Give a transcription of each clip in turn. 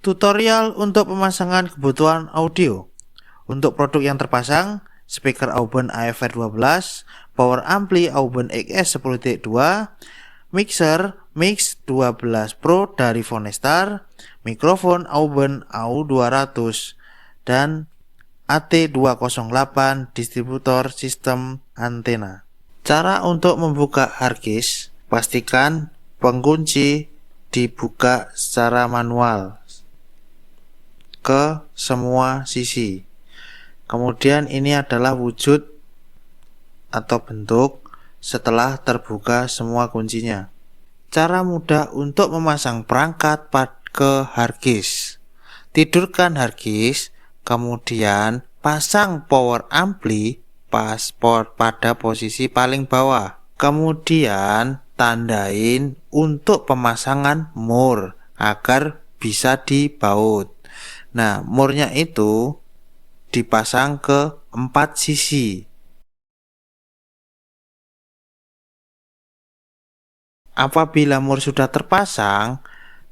Tutorial untuk pemasangan kebutuhan audio. Untuk produk yang terpasang, speaker Auben AFR 12, power ampli Auben XS 10.2, mixer Mix 12 Pro dari Phonestar, mikrofon Auben AU200, dan AT208 distributor sistem antena. Cara untuk membuka harddisk, pastikan pengunci dibuka secara manual ke semua sisi. Kemudian ini adalah wujud atau bentuk setelah terbuka semua kuncinya. Cara mudah untuk memasang perangkat ke harddisk. Tidurkan harddisk, kemudian pasang power ampli pada posisi paling bawah. Kemudian tandain untuk pemasangan mur agar bisa dibaut. Nah, murnya itu dipasang ke 4 sisi. Apabila mur sudah terpasang,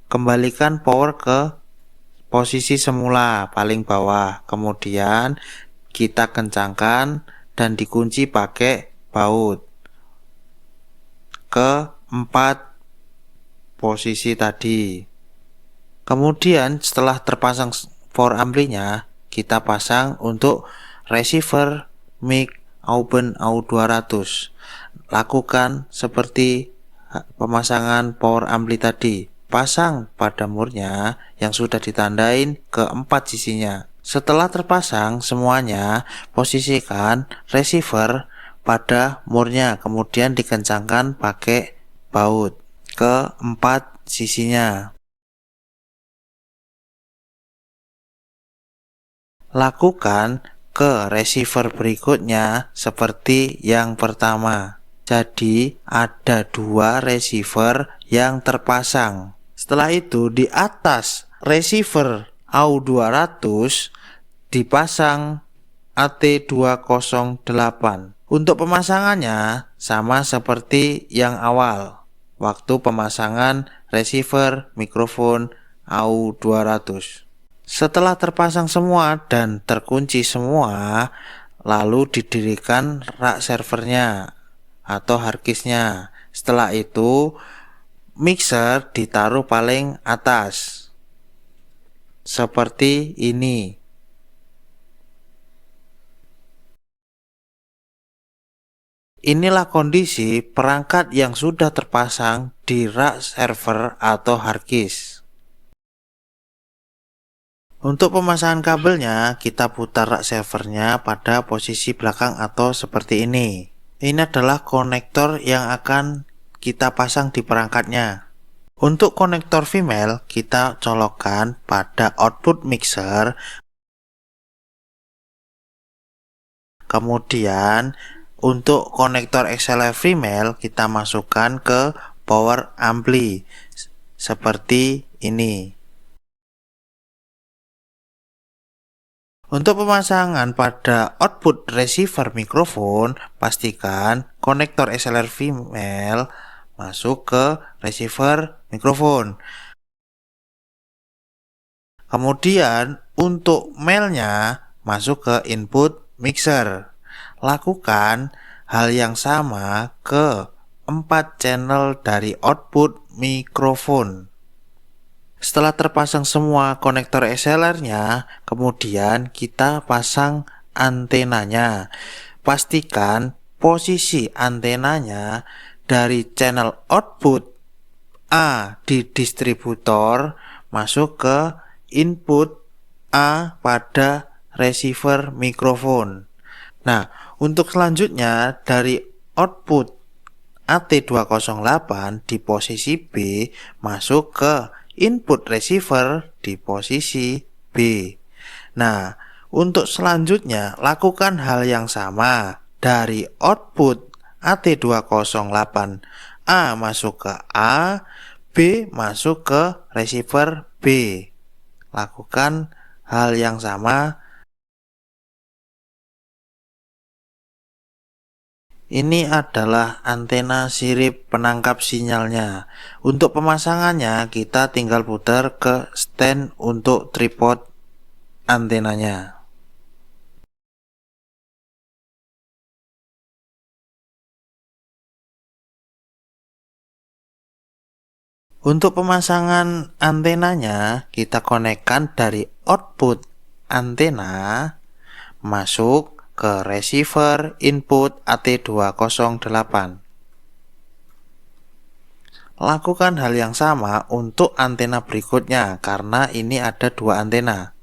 kembalikan power ke posisi semula paling bawah. Kemudian kita kencangkan dan dikunci pakai baut ke 4 posisi tadi. Kemudian setelah terpasang power amplinya, kita pasang untuk receiver mic Auben AU200. Lakukan seperti pemasangan power ampli tadi. Pasang pada murnya yang sudah ditandain ke 4 sisinya. Setelah terpasang semuanya, posisikan receiver pada murnya, kemudian dikencangkan pakai baut ke 4 sisinya. Lakukan ke receiver berikutnya seperti yang pertama. Jadi ada 2 receiver yang terpasang. Setelah itu di atas receiver AU200 dipasang AT208. Untuk pemasangannya sama seperti yang awal, waktu pemasangan receiver mikrofon AU200. Setelah terpasang semua dan terkunci semua, lalu didirikan rak servernya atau harddisknya. Setelah itu, mixer ditaruh paling atas seperti ini. Inilah kondisi perangkat yang sudah terpasang di rak server atau harddisk. Untuk pemasangan kabelnya, kita putar rak servernya pada posisi belakang atau seperti ini. Ini adalah konektor yang akan kita pasang di perangkatnya. Untuk konektor female, kita colokkan pada output mixer. Kemudian, untuk konektor XLR female, kita masukkan ke power ampli seperti ini. Untuk pemasangan pada output receiver mikrofon, pastikan konektor XLR female masuk ke receiver mikrofon. Kemudian untuk male-nya masuk ke input mixer. Lakukan hal yang sama ke 4 channel dari output mikrofon. Setelah terpasang semua konektor XLR-nya, kemudian kita pasang antenanya. Pastikan posisi antenanya dari channel output A di distributor masuk ke input A pada receiver mikrofon. Nah, untuk selanjutnya dari output AT208 di posisi B masuk ke input receiver di posisi B. Nah, untuk selanjutnya lakukan hal yang sama. Dari output AT208A masuk ke A, B masuk ke receiver B. Lakukan hal yang sama. Ini adalah antena sirip penangkap sinyalnya. Untuk pemasangannya kita tinggal putar ke stand untuk tripod antenanya. Untuk pemasangan antenanya kita konekkan dari output antena masuk ke receiver input AT208. Lakukan hal yang sama untuk antena berikutnya karena ini ada dua antena.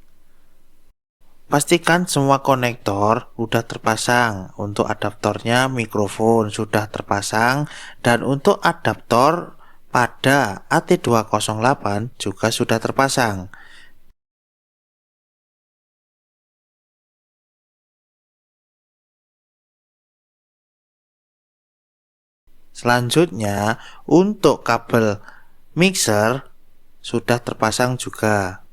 Pastikan semua konektor sudah terpasang. Untuk adaptornya mikrofon sudah terpasang dan untuk adaptor pada AT208 juga sudah terpasang. Selanjutnya, untuk kabel mixer sudah terpasang juga.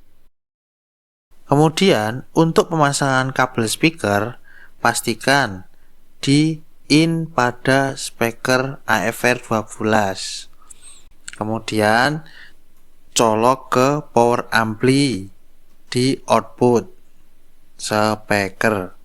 Kemudian, untuk pemasangan kabel speaker, pastikan di in pada speaker AFR 12. Kemudian, colok ke power ampli di output speaker.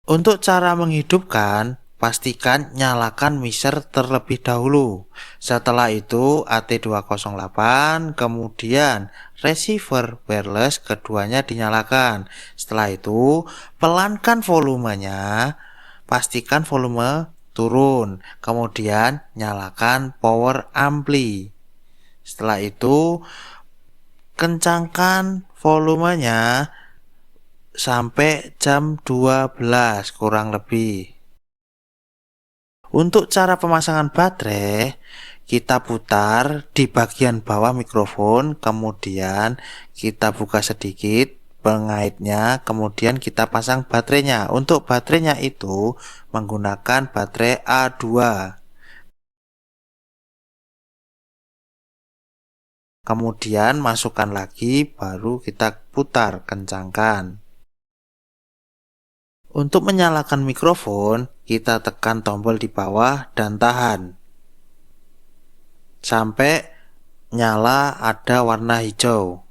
Untuk cara menghidupkan, pastikan nyalakan mixer terlebih dahulu. Setelah itu AT208, kemudian receiver wireless keduanya dinyalakan. Setelah itu pelankan volumenya, pastikan volume turun. Kemudian nyalakan power ampli. Setelah itu kencangkan volumenya sampai jam 12 kurang lebih. Untuk cara pemasangan baterai, kita putar di bagian bawah mikrofon, kemudian kita buka sedikit pengaitnya, kemudian kita pasang baterainya. Untuk baterainya itu menggunakan baterai A2. Kemudian masukkan lagi, baru kita putar, kencangkan. Untuk menyalakan mikrofon, kita tekan tombol di bawah dan tahan sampai nyala ada warna hijau.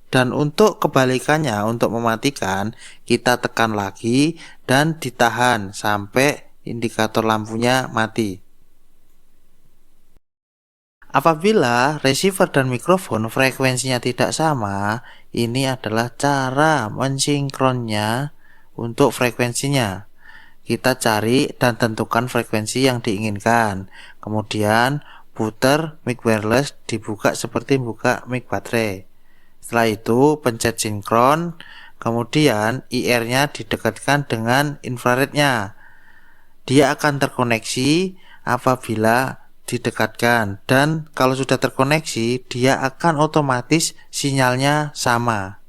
Dan untuk kebalikannya, untuk mematikan, kita tekan lagi dan ditahan sampai indikator lampunya mati. Apabila receiver dan mikrofon frekuensinya tidak sama, ini adalah cara mensinkronnya. Untuk frekuensinya, kita cari dan tentukan frekuensi yang diinginkan. Kemudian putar mic wireless, dibuka seperti buka mic baterai. Setelah itu pencet sinkron, kemudian IR-nya didekatkan dengan infrarednya. Dia akan terkoneksi apabila didekatkan, dan kalau sudah terkoneksi dia akan otomatis sinyalnya sama.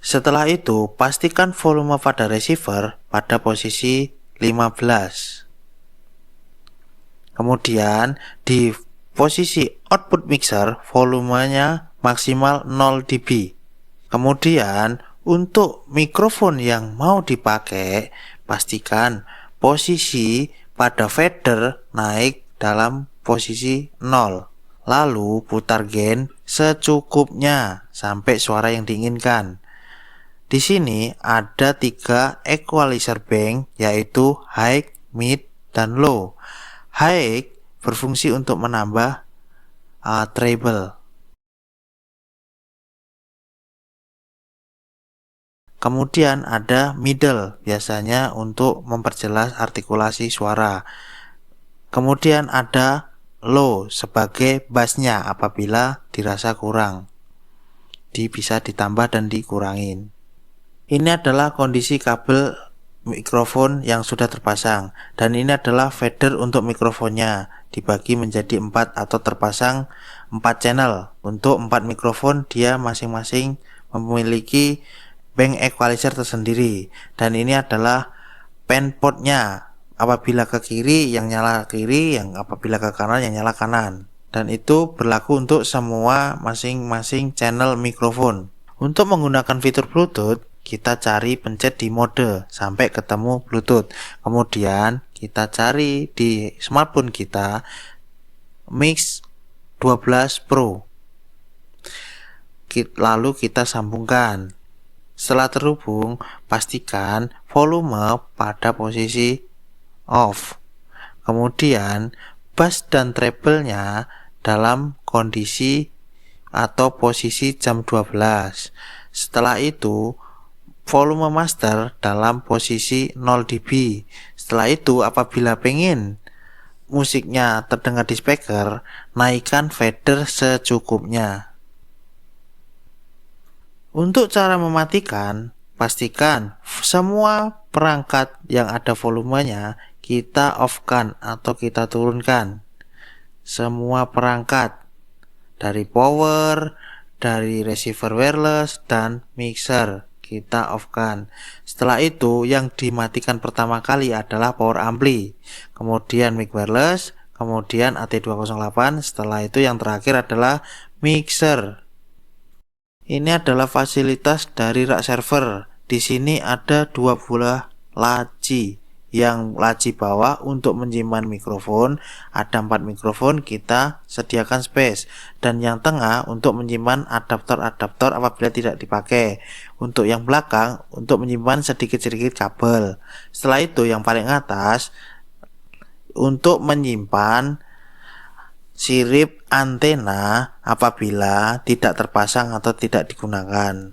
Setelah itu, pastikan volume pada receiver pada posisi 15. Kemudian, di posisi output mixer, volumenya maksimal 0 dB. Kemudian, untuk mikrofon yang mau dipakai, pastikan posisi pada fader naik dalam posisi 0. Lalu, putar gain secukupnya sampai suara yang diinginkan. Di sini ada 3 equalizer bank, yaitu high, mid, dan low. High berfungsi untuk menambah treble. Kemudian ada middle, biasanya untuk memperjelas artikulasi suara. Kemudian ada low sebagai bassnya apabila dirasa kurang. Bisa ditambah dan dikurangin. Ini adalah kondisi kabel mikrofon yang sudah terpasang, dan ini adalah fader untuk mikrofonnya, dibagi menjadi 4 atau terpasang 4 channel. Untuk 4 mikrofon dia masing-masing memiliki bank equalizer tersendiri, dan ini adalah pen portnya. Apabila ke kiri yang nyala kiri, yang apabila ke kanan yang nyala kanan, dan itu berlaku untuk semua masing-masing channel mikrofon. Untuk menggunakan fitur Bluetooth, kita cari pencet di mode sampai ketemu Bluetooth. Kemudian kita cari di smartphone kita Mix 12 Pro. Lalu kita sambungkan. Setelah terhubung, pastikan volume pada posisi off. Kemudian bass dan treble-nya dalam kondisi atau posisi jam 12. Setelah itu volume master dalam posisi 0 dB. Setelah itu apabila pengen musiknya terdengar di speaker, naikkan fader secukupnya. Untuk cara mematikan, pastikan semua perangkat yang ada volumenya kita off-kan atau kita turunkan. Semua perangkat dari power, dari receiver wireless dan mixer kita off-kan. Setelah itu yang dimatikan pertama kali adalah power ampli, kemudian mic wireless, kemudian AT208, setelah itu yang terakhir adalah mixer. Ini adalah fasilitas dari rak server. Di sini ada 2 buah laci. Yang laci bawah untuk menyimpan mikrofon, ada 4 mikrofon, kita sediakan space. Dan yang tengah untuk menyimpan adaptor-adaptor apabila tidak dipakai. Untuk yang belakang untuk menyimpan sedikit-sedikit kabel. Setelah itu yang paling atas untuk menyimpan sirip antena apabila tidak terpasang atau tidak digunakan.